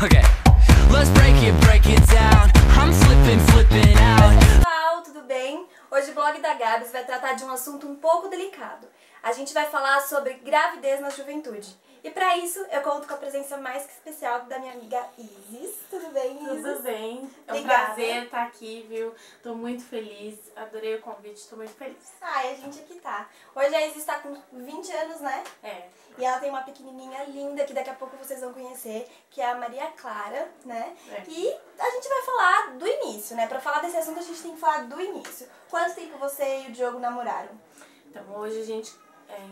Okay, let's break it down. I'm flipping out. Pessoal, tudo bem? Hoje o blog da Gabs vai tratar de um assunto um pouco delicado. A gente vai falar sobre gravidez na juventude. E pra isso, eu conto com a presença mais que especial da minha amiga Isis. Tudo bem, Isis? Tudo bem. É um Obrigada. prazer estar aqui, viu? Tô muito feliz. Adorei o convite, tô muito feliz. Ai, a gente aqui tá. Hoje a Isis tá com 20 anos, né? É. E ela tem uma pequenininha linda que daqui a pouco vocês vão conhecer, que é a Maria Clara, né? É. E a gente vai falar do início, né? Pra falar desse assunto a gente tem que falar do início. Quanto tempo você e o Diogo namoraram? Então, hoje a gente,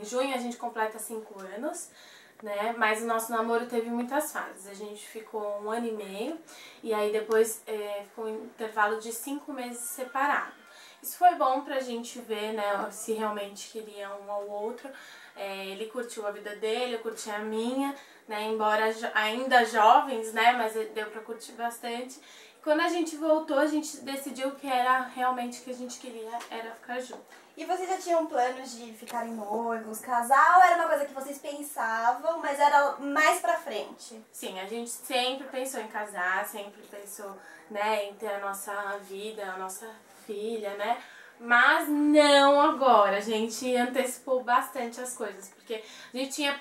em junho a gente completa 5 anos, né? Mas o nosso namoro teve muitas fases. A gente ficou 1 ano e meio e aí depois ficou um intervalo de 5 meses separado. Isso foi bom pra gente ver, né, se realmente queria um ao outro. Ele curtiu a vida dele, eu curti a minha, né, embora ainda jovens, né, mas deu pra curtir bastante. E quando a gente voltou, a gente decidiu que era realmente o que a gente queria, era ficar junto. E vocês já tinham planos de ficarem noivos, casar, ou era uma coisa que vocês pensavam, mas era mais pra frente? Sim, a gente sempre pensou em casar, sempre pensou, né, em ter a nossa vida, a nossa filha, né? Mas não agora, a gente antecipou bastante as coisas, porque a gente tinha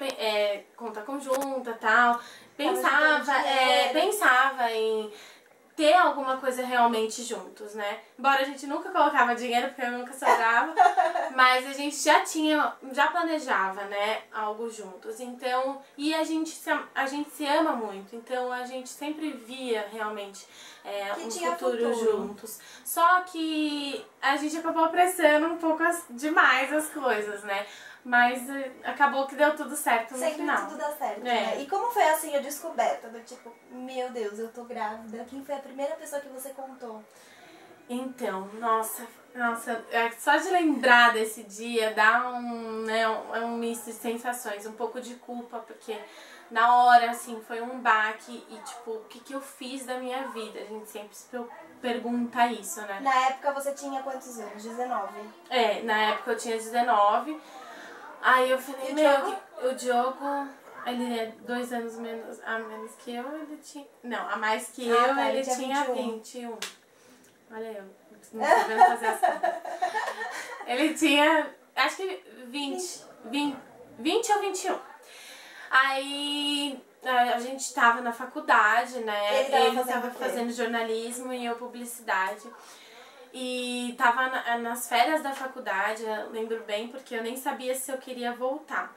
conta conjunta e tal, pensava em ter alguma coisa realmente juntos, né? Embora a gente nunca colocava dinheiro, porque eu nunca sobrava, mas a gente já planejava, né, algo juntos. Então, e a gente se ama muito, então a gente sempre via realmente um futuro juntos. Só que a gente acabou apressando um pouco demais as coisas, né? Mas acabou que deu tudo certo no final. Sempre tudo dá certo, né? E como foi assim a descoberta do tipo, meu Deus, eu tô grávida? Quem foi a primeira pessoa que você contou? Então, nossa, só de lembrar desse dia dá um misto de sensações, um pouco de culpa, porque na hora, assim, foi um baque e tipo, o que eu fiz da minha vida? A gente sempre se pergunta isso, né? Na época você tinha quantos anos? 19? Na época eu tinha 19. Aí eu falei, o Diogo, ele é 2 anos a menos que eu, ele tinha... Não, a mais que ele tinha 21. Olha eu, não sabendo fazer as contas. Ele tinha, acho que 20 ou 21. Aí a gente tava na faculdade, né? Ele tava fazendo jornalismo e eu publicidade. E tava nas férias da faculdade, eu lembro bem, porque eu nem sabia se eu queria voltar.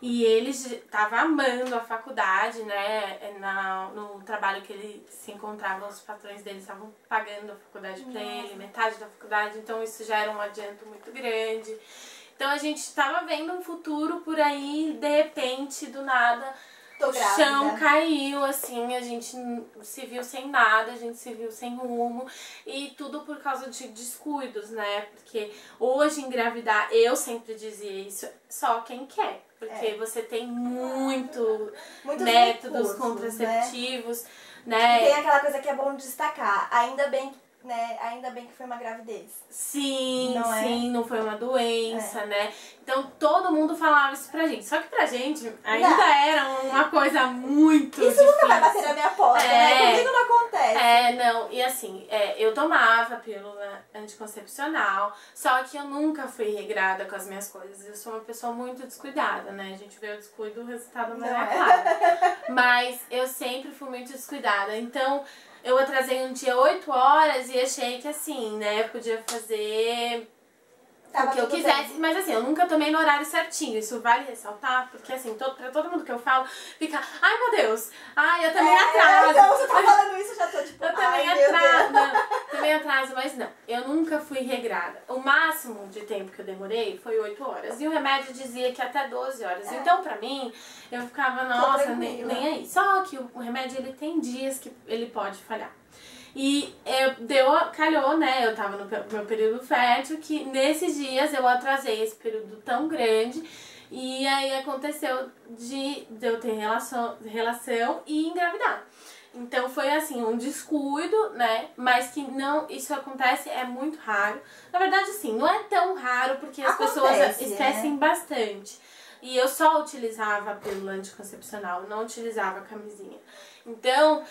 E ele tava amando a faculdade, né? No trabalho que ele se encontrava, os patrões dele estavam pagando a faculdade pra ele, metade da faculdade, então isso já era um adianto muito grande. Então a gente tava vendo um futuro por aí, de repente, do nada, o chão caiu, assim, a gente se viu sem nada, a gente se viu sem rumo, e tudo por causa de descuidos, né? Porque hoje engravidar, eu sempre dizia isso, só quem quer, porque você tem muitos métodos contraceptivos, né? E tem aquela coisa que é bom destacar, ainda bem que foi uma gravidez. Sim, não foi uma doença, né? Então todo mundo falava isso pra gente. Só que pra gente ainda era uma coisa muito Isso difícil. Nunca vai bater na minha porta, né? Comigo não acontece. Não, e assim, eu tomava pílula anticoncepcional, só que eu nunca fui regrada com as minhas coisas. Eu sou uma pessoa muito descuidada, né? A gente vê o descuido, o resultado não é claro. Mas eu sempre fui muito descuidada. Então, eu atrasei um dia 8 horas e achei que assim, né, eu podia fazer o que eu quisesse, mas assim, eu nunca tomei no horário certinho, isso vale ressaltar, porque assim, pra todo mundo que eu falo, fica, ai meu Deus, ai eu também atraso. Então você tá falando isso, eu já tô tipo, eu também atraso, mas não, eu nunca fui regrada. O máximo de tempo que eu demorei foi 8 horas, e o remédio dizia que até 12 horas, então pra mim, eu ficava, nossa, nem aí. Só que o remédio, ele tem dias que ele pode falhar. E calhou, né, eu tava no meu período fértil, que nesses dias eu atrasei esse período tão grande, e aí aconteceu de eu ter relação e engravidar. Então foi assim, um descuido, né, mas que não, isso acontece, é muito raro. Na verdade, assim, não é tão raro, porque as pessoas esquecem bastante. E eu só utilizava a pílula anticoncepcional, não utilizava a camisinha. Então,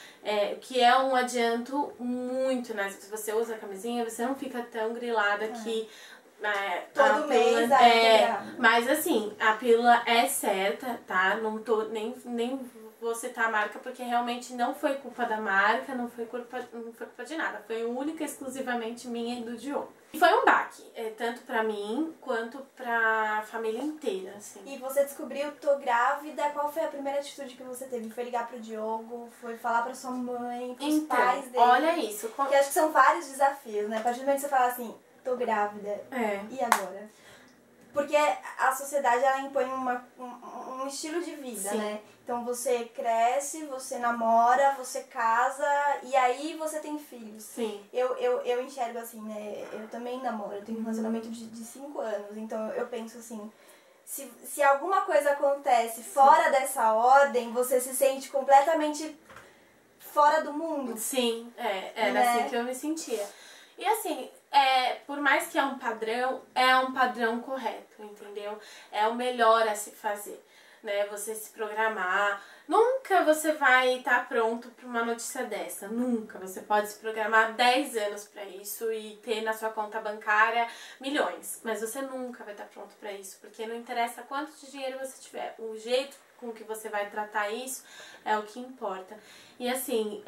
que é um adianto muito, né? Se você usa a camisinha, você não fica tão grilada que... todo mês, mas assim, a pílula é certa, tá? Não tô nem vou citar a marca porque realmente não foi culpa da marca, não foi culpa de nada. Foi única e exclusivamente minha e do Diogo. E foi um baque, tanto pra mim quanto pra família inteira, assim. E você descobriu, tô grávida, qual foi a primeira atitude que você teve? Foi ligar pro Diogo? Foi falar pra sua mãe, pros pais dele? Olha isso. Porque acho que são vários desafios, né? A partir do momento que você fala assim, tô grávida, e agora? Porque a sociedade, ela impõe um estilo de vida, Sim. né? Então você cresce, você namora, você casa e aí você tem filhos. Sim. Eu enxergo assim, né? Eu também namoro, eu tenho um relacionamento de 5 anos. Então eu penso assim, se alguma coisa acontece fora dessa ordem, você se sente completamente fora do mundo. Sim, era assim que eu me sentia. E assim, por mais que é um padrão correto, entendeu? É o melhor a se fazer, né? Você se programar. Nunca você vai estar pronto para uma notícia dessa, nunca. Você pode se programar 10 anos para isso e ter na sua conta bancária milhões, mas você nunca vai estar pronto para isso, porque não interessa quanto de dinheiro você tiver, o jeito com que você vai tratar isso é o que importa. E assim,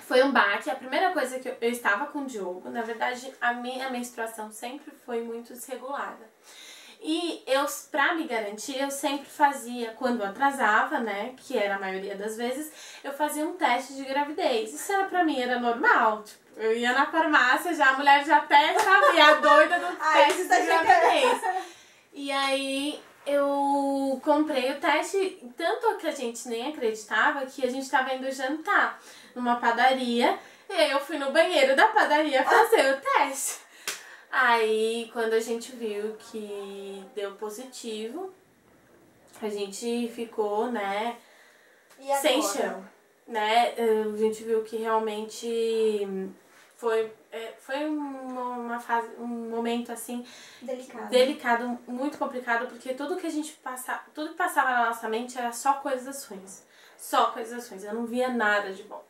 foi um baque. A primeira coisa que eu estava com o Diogo, na verdade, a minha menstruação sempre foi muito desregulada. E pra me garantir, eu sempre fazia, quando atrasava, né, que era a maioria das vezes, eu fazia um teste de gravidez. Isso pra mim era normal, tipo, eu ia na farmácia, já a mulher já até sabia a doida do teste de gravidez. E aí eu comprei o teste, tanto que a gente nem acreditava que a gente estava indo jantar numa padaria, e aí eu fui no banheiro da padaria fazer o teste. Aí, quando a gente viu que deu positivo, a gente ficou, né, sem chão, né? A gente viu que realmente foi uma fase, um momento assim delicado, muito complicado, porque tudo que passava na nossa mente era só coisas ruins, eu não via nada de bom.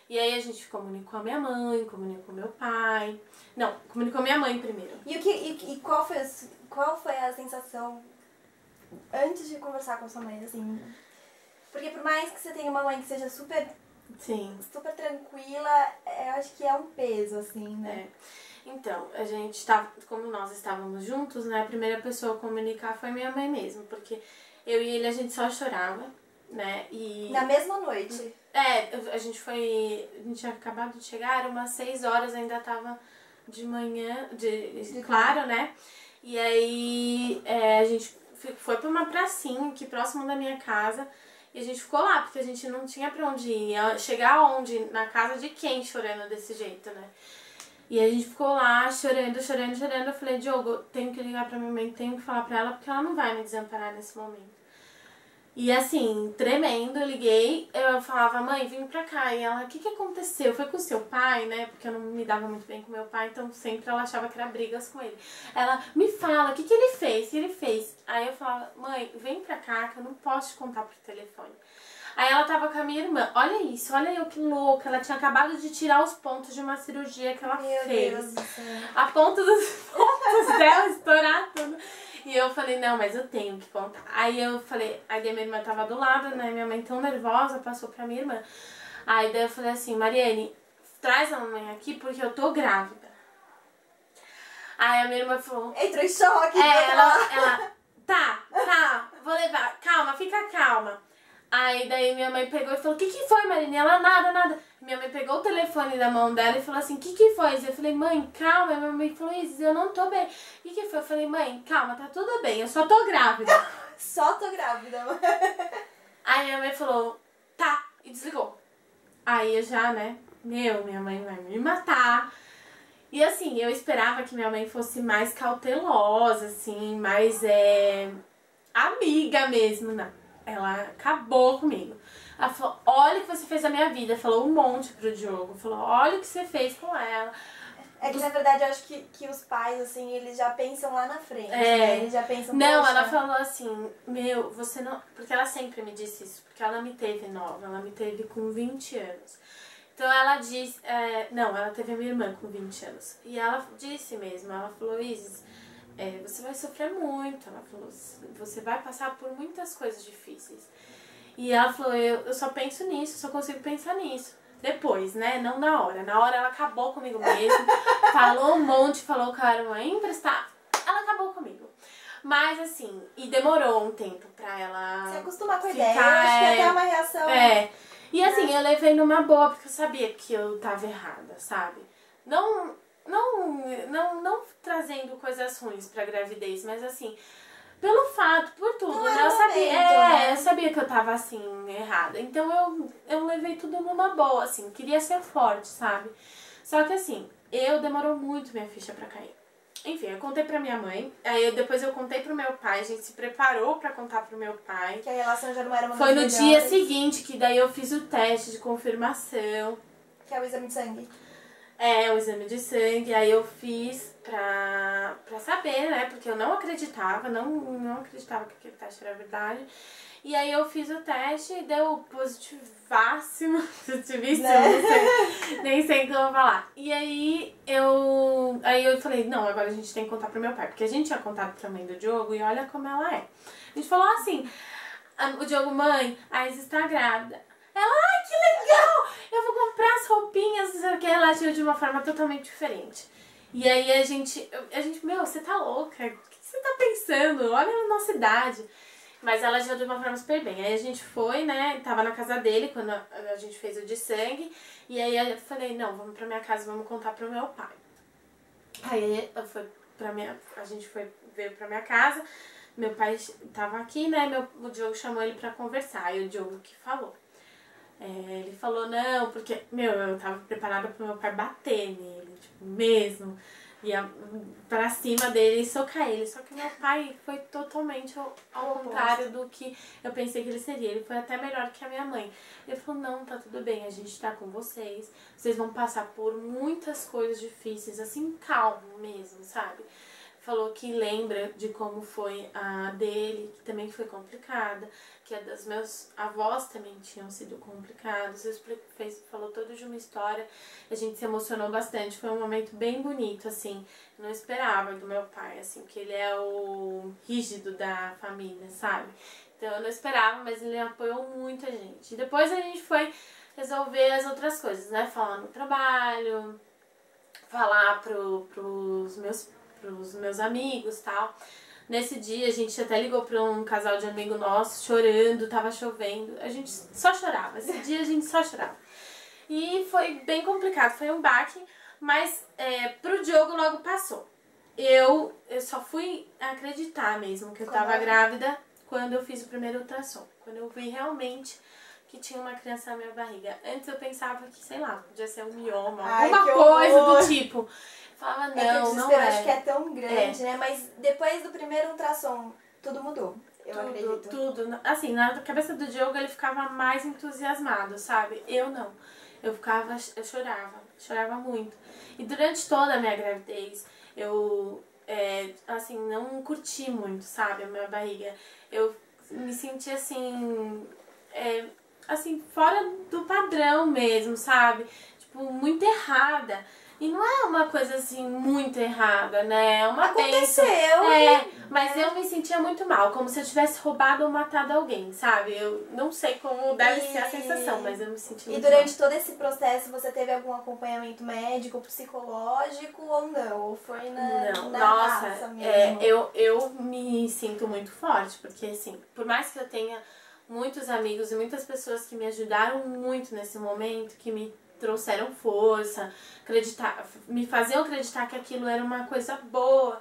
E aí a gente comunicou a minha mãe, comunicou meu pai. Não, comunicou minha mãe primeiro. E qual foi a sensação antes de conversar com a sua mãe, assim? Porque por mais que você tenha uma mãe que seja super tranquila, eu acho que é um peso, assim, né? Então, a gente como nós estávamos juntos, né, a primeira pessoa a comunicar foi minha mãe mesmo, porque eu e ele, a gente só chorava, né, e... Na mesma noite? A gente tinha acabado de chegar, era umas 6 horas, ainda tava de manhã, claro, né, e aí a gente foi pra uma pracinha aqui próximo da minha casa, e a gente ficou lá, porque a gente não tinha pra onde ir, chegar onde? Na casa de quem chorando desse jeito, né. E a gente ficou lá chorando. Eu falei, Diogo, eu tenho que ligar pra minha mãe, tenho que falar pra ela, porque ela não vai me desamparar nesse momento. E assim, tremendo, eu liguei, eu falava, mãe, vem pra cá. E ela, o que aconteceu? Foi com o seu pai, né? Porque eu não me dava muito bem com meu pai, então sempre ela achava que era brigas com ele. Ela, me fala, o que ele fez? O que ele fez? Aí eu falava, mãe, vem pra cá, que eu não posso te contar por telefone. Aí ela tava com a minha irmã, olha isso, olha eu que louca, ela tinha acabado de tirar os pontos de uma cirurgia que ela fez. Deus do céu. A ponta dos pontos dela estourar tudo. E eu falei, não, mas eu tenho que contar. Aí eu falei, aí minha irmã tava do lado, né, minha mãe tão nervosa, passou pra minha irmã. Aí daí eu falei assim, Mariane, traz a mamãe aqui porque eu tô grávida. Aí a minha irmã falou... Entrou em choque. Ela, tá, vou levar, calma, fica calma. Aí daí minha mãe pegou e falou, o que foi, Marina? Ela, nada. Minha mãe pegou o telefone da mão dela e falou assim, o que foi? Eu falei, mãe, calma. Minha mãe falou, Isis, eu não tô bem. O que foi? Eu falei, mãe, calma, tá tudo bem, eu só tô grávida. Só tô grávida. Aí minha mãe falou, tá, e desligou. Aí eu já, né, minha mãe vai me matar. E assim, eu esperava que minha mãe fosse mais cautelosa, assim, mais amiga mesmo, não. Ela acabou comigo. Ela falou, olha o que você fez na minha vida. Falou um monte pro Diogo. Falou, olha o que você fez com ela. É que, na verdade, eu acho que os pais, assim, eles já pensam lá na frente, né? Eles já pensam... Não, poxa, ela falou assim, você não... Porque ela sempre me disse isso, porque ela me teve nova, ela me teve com 20 anos. Então ela disse... não, ela teve a minha irmã com 20 anos. E ela disse mesmo, ela falou, Isis, você vai sofrer muito. Ela falou, você vai passar por muitas coisas difíceis. E ela falou, eu só penso nisso, só consigo pensar nisso. Depois, né? Não na hora. Na hora ela acabou comigo mesmo. Falou um monte, falou que eu era uma emprestar. Ela acabou comigo. Mas assim, e demorou um tempo pra ela se acostumar com a ficar, ideia. Eu acho que até uma reação... E assim, eu levei numa boa, porque eu sabia que eu tava errada, sabe? Não trazendo coisas ruins pra gravidez, mas assim... Pelo fato, por tudo, não né? Eu sabia que eu tava, assim, errada. Então eu levei tudo numa boa, assim. Queria ser forte, sabe? Só que, assim, demorou muito minha ficha pra cair. Enfim, eu contei pra minha mãe. Aí depois eu contei pro meu pai. A gente se preparou pra contar pro meu pai. Que a relação já não era uma Foi das no melhores. dia seguinte que daí eu fiz o teste de confirmação. Que é o exame de sangue. O exame de sangue, aí eu fiz pra saber, né, porque eu não acreditava, não acreditava que aquele teste era verdade. E aí eu fiz o teste e deu positivíssimo, nem sei como falar. E aí eu falei, não, agora a gente tem que contar pro meu pai, porque a gente tinha contado pra mãe do Diogo e olha como ela é. A gente falou assim, o Diogo, mãe, a Isis está grávida. Ela, ai, que legal! Eu vou comprar as roupinhas, não sei o que. Ela agiu de uma forma totalmente diferente. E aí a gente, meu, você tá louca? O que você tá pensando? Olha a nossa idade. Mas ela agiu de uma forma super bem. Aí a gente foi, né, tava na casa dele quando a gente fez o de sangue. E aí eu falei, não, vamos pra minha casa, vamos contar pro meu pai. Aí a gente veio pra minha casa. Meu pai tava aqui, né, o Diogo chamou ele pra conversar. Aí o Diogo que falou. Ele falou, não, porque, eu tava preparada pro meu pai bater nele, tipo, mesmo. Ia pra cima dele e socar ele. Só que meu pai foi totalmente ao contrário do que eu pensei que ele seria. Ele foi até melhor que a minha mãe. Ele falou, não, tá tudo bem, a gente tá com vocês. Vocês vão passar por muitas coisas difíceis, assim, calmo mesmo, sabe? Falou que lembra de como foi a dele, que também foi complicada, que a das meus avós também tinham sido complicadas. Falou toda de uma história, a gente se emocionou bastante. Foi um momento bem bonito, assim. Eu não esperava do meu pai, assim, que ele é o rígido da família, sabe? Então eu não esperava, mas ele apoiou muito a gente. E depois a gente foi resolver as outras coisas, né? Falar no trabalho, falar pros meus amigos e tal. Nesse dia a gente até ligou pra um casal de amigo nosso, chorando, tava chovendo. A gente só chorava. Esse dia a gente só chorava. E foi bem complicado, foi um baque, mas pro Diogo logo passou. Eu só fui acreditar mesmo que eu tava grávida quando eu fiz o primeiro ultrassom. Quando eu vi realmente que tinha uma criança na minha barriga. Antes eu pensava que, sei lá, podia ser um mioma, alguma coisa do tipo. Falava, não, não é. Acho que é tão grande, né? Mas depois do primeiro ultrassom, tudo mudou. Eu acredito. Tudo. Assim, na cabeça do Diogo ele ficava mais entusiasmado, sabe? Eu não. Eu chorava muito. E durante toda a minha gravidez, eu, assim, não curti muito, sabe? A minha barriga. Eu me senti assim, fora do padrão mesmo, sabe? Tipo, muito errada. E não é uma coisa assim muito errada, né? É uma aconteceu. Mas eu me sentia muito mal, como se eu tivesse roubado ou matado alguém, sabe? Eu não sei como deve ser a sensação, mas eu me senti muito mal. E durante todo esse processo você teve algum acompanhamento médico, psicológico ou não? Ou foi na raça mesmo? Eu me sinto muito forte, porque assim, por mais que eu tenha muitos amigos e muitas pessoas que me ajudaram muito nesse momento, que me trouxeram força, me faziam acreditar que aquilo era uma coisa boa.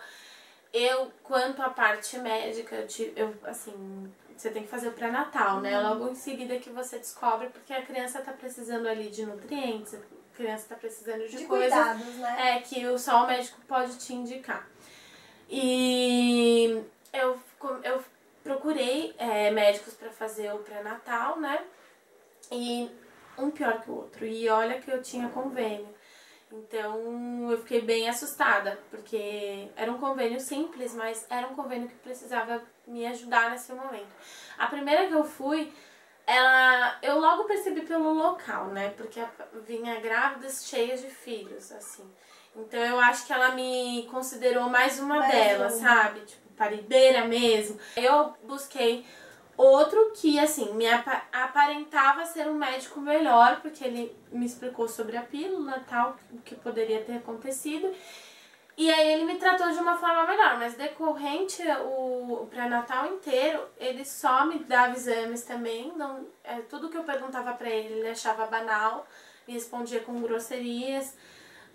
Quanto à parte médica, assim, você tem que fazer o pré-natal, né? Logo em seguida que você descobre, porque a criança tá precisando ali de nutrientes, a criança tá precisando de coisas cuidados, né? Que só o médico pode te indicar. E eu procurei médicos para fazer o pré-natal, né? E um pior que o outro. E olha que eu tinha convênio. Então eu fiquei bem assustada, porque era um convênio simples, mas era um convênio que precisava me ajudar nesse momento. A primeira que eu fui, eu logo percebi pelo local, né? Porque vinha grávidas cheias de filhos, assim. Então eu acho que ela me considerou mais uma delas, sabe? Tipo, parideira mesmo. Eu busquei outro que, assim, me aparentava ser um médico melhor, porque ele me explicou sobre a pílula, tal, o que poderia ter acontecido. E aí ele me tratou de uma forma melhor, mas decorrente o pré-natal inteiro, ele só me dava exames também. Não, tudo que eu perguntava pra ele, ele achava banal, me respondia com grosserias.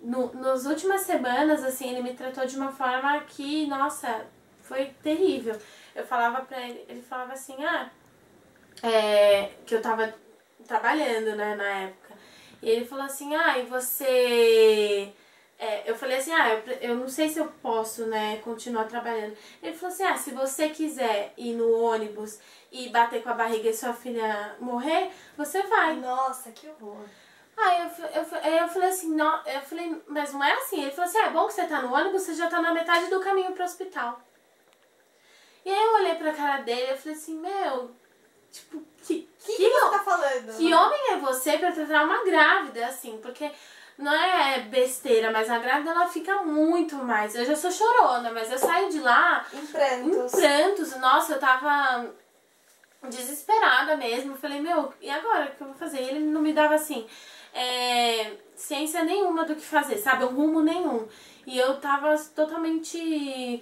Nas últimas semanas, assim, ele me tratou de uma forma que, nossa, foi terrível. Eu falava pra ele, ele falava assim, que eu tava trabalhando, né, na época. E ele falou assim, e você... eu falei assim, eu não sei se eu posso, né, continuar trabalhando. Ele falou assim, se você quiser ir no ônibus e bater com a barriga e sua filha morrer, você vai. Nossa, que horror. Eu falei assim, não, eu falei, mas não é assim. Ele falou assim, é bom que você tá no ônibus, você já tá na metade do caminho pro hospital. E aí eu olhei pra cara dele e falei assim, meu, tipo, que você tá falando? Que homem é você pra tratar uma grávida, assim, porque não é besteira, mas a grávida ela fica muito mais. Eu já sou chorona, mas eu saio de lá em prantos. Em prantos. Nossa, eu tava desesperada mesmo. Eu falei, meu, e agora o que eu vou fazer? E ele não me dava assim, ciência nenhuma do que fazer, sabe? Um rumo nenhum. E eu tava totalmente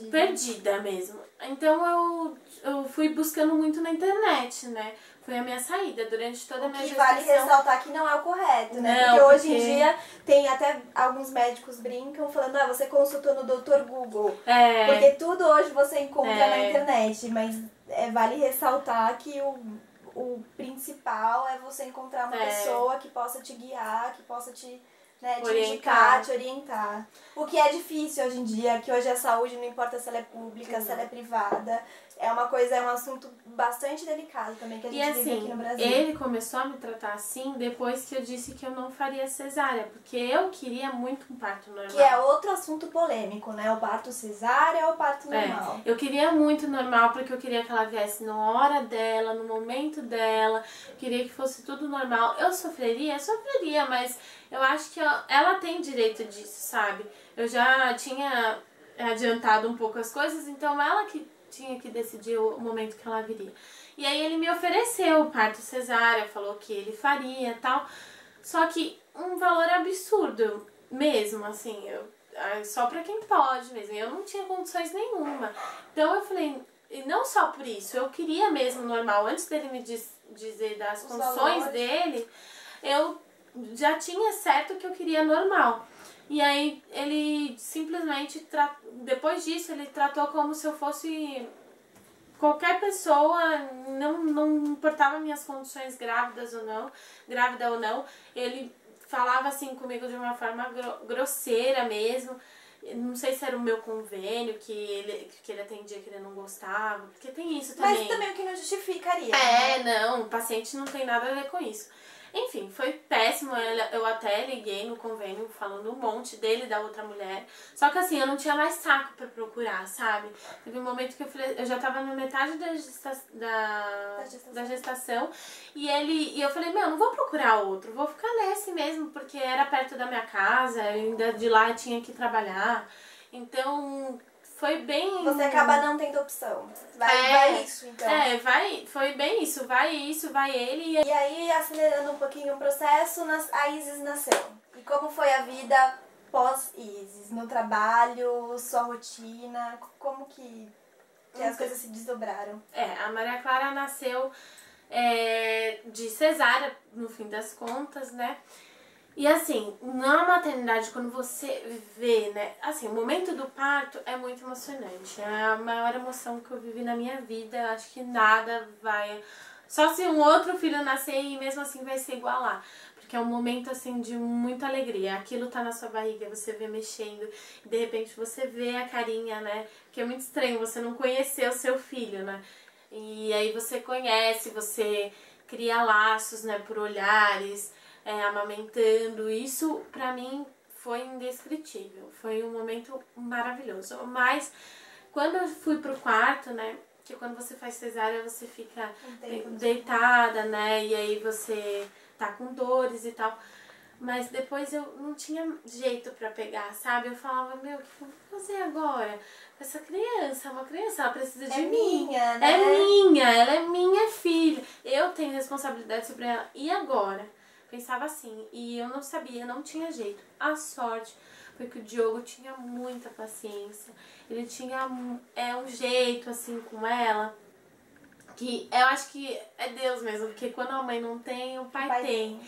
perdida mesmo. Então eu fui buscando muito na internet, né? Foi a minha saída durante toda a minha gestação. Vale ressaltar que não é o correto, né? Não, porque hoje em dia tem até alguns médicos brincam falando, você consultou no Dr. Google. Porque tudo hoje você encontra na internet, mas vale ressaltar que o principal é você encontrar uma pessoa que possa te guiar, que possa te indicar, te orientar. O que é difícil hoje em dia, que hoje a saúde, não importa se ela é pública, se ela é privada, é um assunto bastante delicado também, que a gente vive aqui no Brasil. Ele começou a me tratar assim depois que eu disse que eu não faria cesárea, porque eu queria muito um parto normal. Que é outro assunto polêmico, né? O parto cesárea ou o parto normal. Eu queria muito normal, porque eu queria que ela viesse na hora dela, no momento dela, queria que fosse tudo normal. Eu sofreria, mas eu acho que ela tem direito disso, sabe? Eu já tinha adiantado um pouco as coisas, então ela que tinha que decidir o momento que ela viria. E aí ele me ofereceu o parto cesárea, falou que ele faria e tal, só que um valor absurdo mesmo, assim, só pra quem pode mesmo, eu não tinha condições nenhuma. Então eu falei, e não só por isso, eu queria mesmo normal, antes dele me dizer das condições dele, eu já tinha certo que eu queria normal. E aí ele simplesmente, depois disso, ele tratou como se eu fosse qualquer pessoa, não importava minhas condições grávida ou não. Ele falava assim comigo de uma forma grosseira mesmo. Não sei se era o meu convênio, que ele atendia que ele não gostava, porque tem isso também. Mas também o que não justificaria. Não, o paciente não tem nada a ver com isso. Enfim, foi péssimo, eu até liguei no convênio falando um monte dele e da outra mulher. Só que assim, eu não tinha mais saco pra procurar, sabe? Teve um momento que eu já tava na metade da gestação e eu falei, não vou procurar outro, vou ficar nesse mesmo, porque era perto da minha casa, ainda de lá eu tinha que trabalhar. Então... foi bem... Você acaba não tendo opção. Vai isso, então. Foi bem isso. Vai ele. E aí, acelerando um pouquinho o processo, a Isis nasceu. E como foi a vida pós-Isis? No trabalho, sua rotina? Como que as coisas se desdobraram? A Maria Clara nasceu de cesárea, no fim das contas, né? E assim, na maternidade, quando você vê, né, assim, o momento do parto é muito emocionante. É a maior emoção que eu vivi na minha vida. Acho que nada vai... Só se um outro filho nascer e mesmo assim vai se igualar. Porque é um momento, assim, de muita alegria. Aquilo tá na sua barriga, você vê mexendo. E de repente você vê a carinha, né? Porque é muito estranho você não conhecer o seu filho, né? E aí você conhece, você cria laços, né, por olhares... amamentando. Isso pra mim foi indescritível, foi um momento maravilhoso. Mas quando eu fui pro quarto, né, que quando você faz cesárea você fica deitada, né, e aí você tá com dores e tal. Mas depois eu não tinha jeito pra pegar, sabe? Eu falava, meu, o que eu vou fazer agora? Essa criança, uma criança, ela precisa de mim. Minha, né? É minha, ela é minha filha. Eu tenho responsabilidade sobre ela. E agora? Pensava assim, e eu não sabia, não tinha jeito. A sorte foi que o Diogo tinha muita paciência. Ele tinha um jeito assim com ela, que eu acho que é Deus mesmo, porque quando a mãe não tem, o pai tem.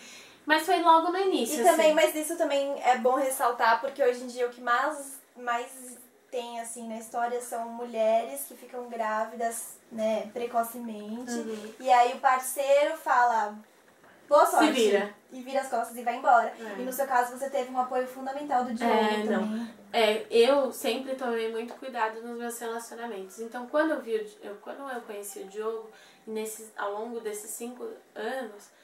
Mas foi logo no início. E também, mas isso também é bom ressaltar, porque hoje em dia o que mais tem assim na história são mulheres que ficam grávidas, né, precocemente. E aí o parceiro fala, boa sorte. Se vira. E vira as costas e vai embora. E no seu caso você teve um apoio fundamental do Diogo também. Não. Eu sempre tomei muito cuidado nos meus relacionamentos. Então quando quando eu conheci o Diogo, ao longo desses 5 anos,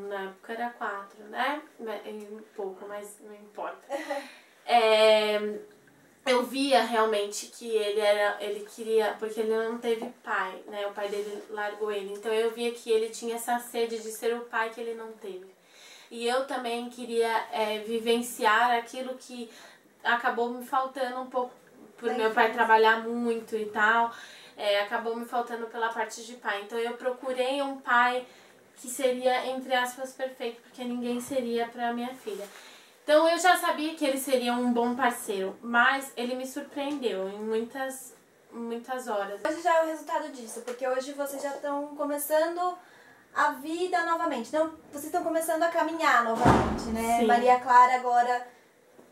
na época era 4, né? Um pouco, mas não importa. Eu via realmente que ele queria, porque ele não teve pai, né? O pai dele largou ele. Então eu via que ele tinha essa sede de ser o pai que ele não teve. E eu também queria vivenciar aquilo que acabou me faltando um pouco por meu pai trabalhar muito e tal. Acabou me faltando pela parte de pai. Então eu procurei um pai que seria, entre aspas, perfeito, porque ninguém seria pra minha filha. Então eu já sabia que ele seria um bom parceiro, mas ele me surpreendeu em muitas horas. Hoje já é o resultado disso, porque hoje vocês já estão começando a vida novamente. Não, vocês estão começando a caminhar novamente, né? Sim. Maria Clara agora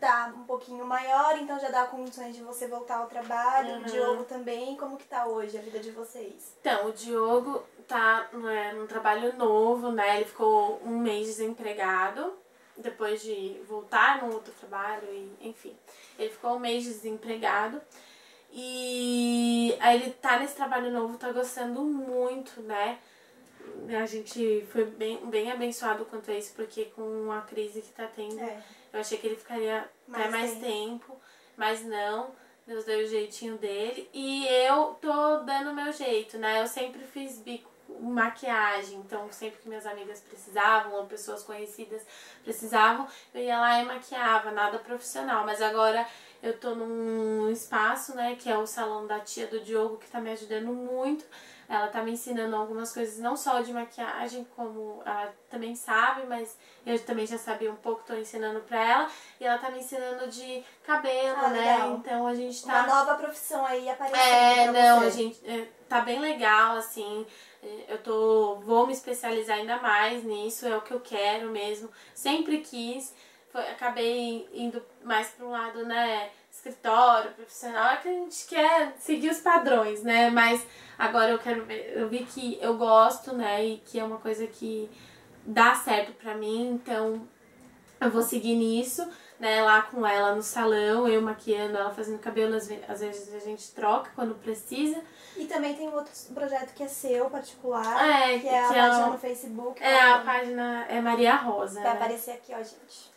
tá um pouquinho maior, então já dá condições de você voltar ao trabalho. O Diogo também. Como que tá hoje a vida de vocês? Então, o Diogo tá num trabalho novo, né? Ele ficou 1 mês desempregado, depois de voltar no outro trabalho, e enfim. Ele ficou 1 mês desempregado. E aí ele tá nesse trabalho novo, tá gostando muito, né? A gente foi bem abençoado quanto a isso, porque com a crise que tá tendo, eu achei que ele ficaria até mais tempo, mas não, Deus deu o jeitinho dele. E eu tô dando o meu jeito, né? Eu sempre fiz bico, maquiagem, então sempre que minhas amigas precisavam, ou pessoas conhecidas precisavam, eu ia lá e maquiava, nada profissional. Mas agora eu tô num espaço, né, que é o salão da tia do Diogo, que tá me ajudando muito. Ela tá me ensinando algumas coisas, não só de maquiagem, como ela também sabe, mas eu também já sabia um pouco, tô ensinando pra ela. E ela tá me ensinando de cabelo, né? Legal. Então a gente tá... Uma nova profissão aí aparecendo pra não, você. a gente tá bem legal, assim. Vou me especializar ainda mais nisso, é o que eu quero mesmo. Sempre quis. Acabei indo mais para um lado, né, escritório, profissional, é que a gente quer seguir os padrões, né, mas agora eu vi que eu gosto, né, e que é uma coisa que dá certo pra mim, então eu vou seguir nisso, né, lá com ela no salão, eu maquiando, ela fazendo cabelo, às vezes a gente troca quando precisa. E também tem outro projeto que é seu, particular, que é a que página no Facebook. A página é Maria Rosa. Vai né? aparecer aqui, ó, gente.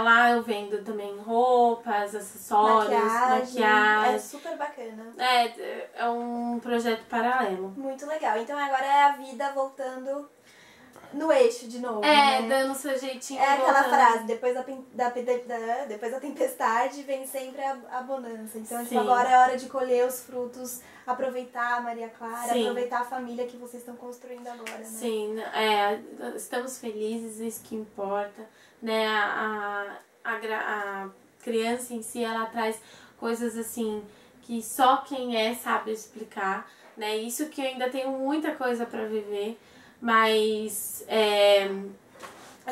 Lá eu vendo também roupas, acessórios, maquiagem. É super bacana. É um projeto paralelo. Muito legal. Então agora é a vida voltando no eixo de novo, né? Dando seu jeitinho. É aquela voltando. frase, depois da tempestade vem sempre a bonança. Então, tipo, agora é hora de colher os frutos, aproveitar a Maria Clara, aproveitar a família que vocês estão construindo agora, né? Sim, estamos felizes, isso que importa, né? A criança em si, ela traz coisas assim que só quem sabe explicar, né? Isso que eu ainda tenho muita coisa pra viver, mas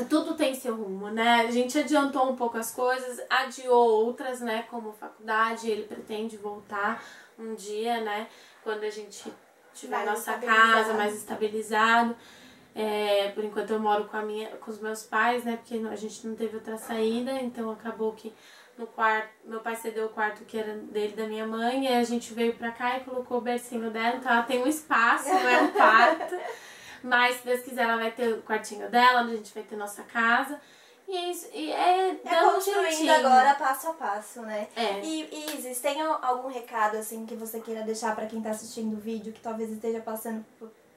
tudo tem seu rumo, né? A gente adiantou um pouco as coisas, adiou outras, né? Como faculdade, ele pretende voltar um dia, né? Quando a gente tiver a nossa casa mais estabilizado. Por enquanto eu moro com os meus pais, né? Porque a gente não teve outra saída, então acabou que no quarto, meu pai cedeu o quarto que era dele da minha mãe, e a gente veio pra cá e colocou o bercinho dela, então ela tem um espaço, não é um quarto. Mas, se Deus quiser, ela vai ter o quartinho dela, onde a gente vai ter nossa casa. E é isso. E é construindo agora passo a passo, né? É. E Isis, tem algum recado, assim, que você queira deixar pra quem tá assistindo o vídeo, que talvez esteja passando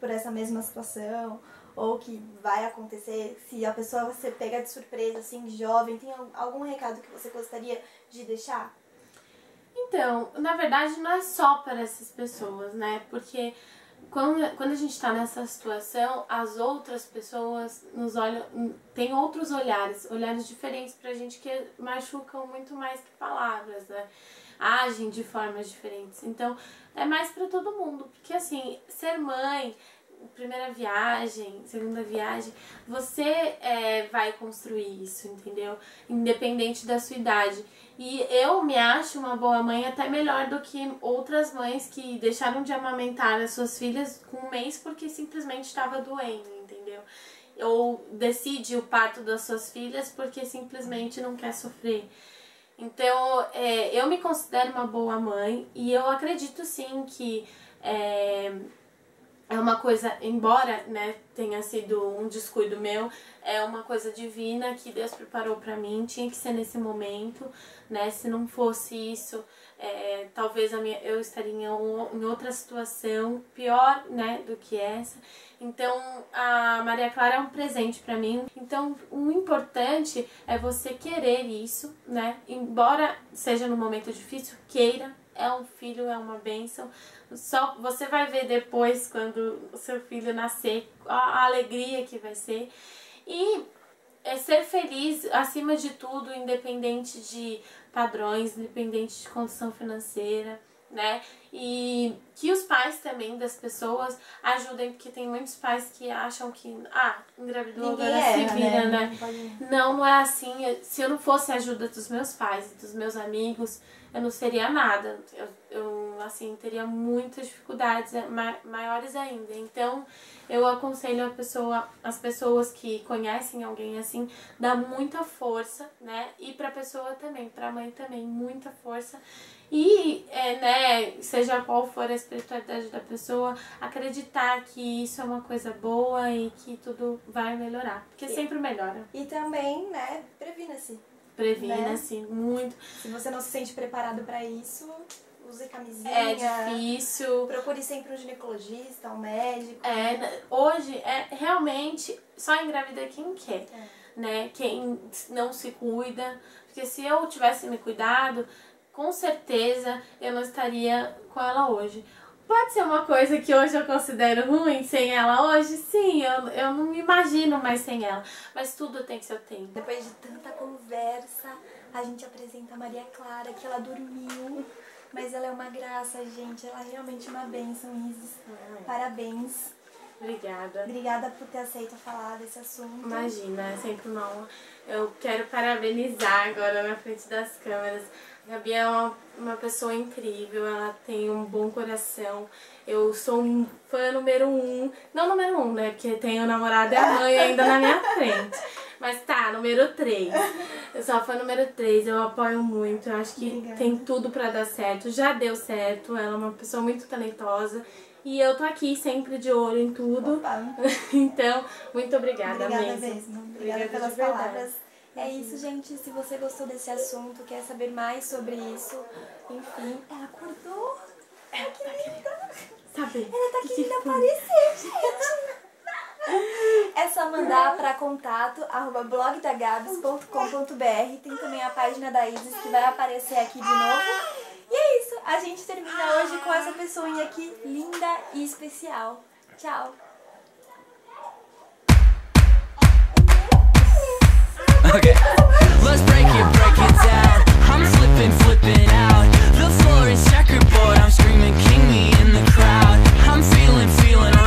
por essa mesma situação, ou que vai acontecer, se a pessoa você pega de surpresa, assim, jovem, tem algum recado que você gostaria de deixar? Então, na verdade, não é só para essas pessoas, né? Porque quando a gente tá nessa situação, as outras pessoas nos olham, tem outros olhares diferentes pra gente que machucam muito mais que palavras, né? Agem de formas diferentes. Então, é mais pra todo mundo, porque assim, ser mãe, primeira viagem, segunda viagem, você vai construir isso, entendeu? Independente da sua idade. E eu me acho uma boa mãe até melhor do que outras mães que deixaram de amamentar as suas filhas com um mês porque simplesmente estava doendo, entendeu? Ou decide o parto das suas filhas porque simplesmente não quer sofrer. Então, eu me considero uma boa mãe e eu acredito sim que é uma coisa, embora, né, tenha sido um descuido meu, é uma coisa divina que Deus preparou pra mim, tinha que ser nesse momento, né, se não fosse isso, talvez eu estaria em outra situação pior, né, do que essa. Então, a Maria Clara é um presente pra mim, então o importante é você querer isso, né, embora seja num momento difícil, queira. É um filho, é uma bênção. Só você vai ver depois, quando o seu filho nascer, a alegria que vai ser. E ser feliz, acima de tudo, independente de padrões, independente de condição financeira, né? E que os pais também das pessoas ajudem, porque tem muitos pais que acham que, engravidou, agora se vira, né? Não é assim. Se eu não fosse a ajuda dos meus pais e dos meus amigos, eu não seria nada. Eu assim, teria muitas dificuldades, maiores ainda. Então, eu aconselho as pessoas que conhecem alguém assim, dá muita força, né? E pra pessoa também, pra mãe também, muita força. E, né, seja qual for a espiritualidade da pessoa, acreditar que isso é uma coisa boa e que tudo vai melhorar. Porque sempre melhora. E também, né, previna-se. Previna-se, muito. Se você não se sente preparado pra isso, use camisinha. É difícil. Procure sempre um ginecologista, um médico. Hoje, realmente, só engravida quem quer, né? Quem não se cuida. Porque se eu tivesse me cuidado, com certeza eu não estaria com ela hoje. Pode ser uma coisa que hoje eu considero ruim sem ela hoje? Sim, eu não me imagino mais sem ela. Mas tudo tem seu tempo. Depois de tanta conversa, a gente apresenta a Maria Clara, que ela dormiu. Mas ela é uma graça, gente. Ela é realmente uma bênção, Isis. Parabéns. Obrigada. Obrigada por ter aceito falar desse assunto. Imagina, é sempre uma honra. Eu quero parabenizar agora na frente das câmeras. A Gabi é uma pessoa incrível, ela tem um bom coração. Eu sou um fã número 1. Não número 1, né? Porque tem o namorado e a mãe ainda na minha frente. Mas tá, número 3. Eu sou a fã número 3, eu apoio muito. Eu acho que tem tudo pra dar certo. Já deu certo, ela é uma pessoa muito talentosa. E eu tô aqui sempre de olho em tudo. Então, muito obrigada mesmo. Obrigada pelas palavras. É isso, gente. Se você gostou desse assunto, quer saber mais sobre isso, enfim, ela acordou. Ela tá querendo saber. Ela tá querendo aparecer, gente. É só mandar para contato@blogdagabs.com.br. Tem também a página da Isis que vai aparecer aqui de novo. E é isso. A gente termina hoje com essa pessoinha aqui linda e especial. Tchau. Okay.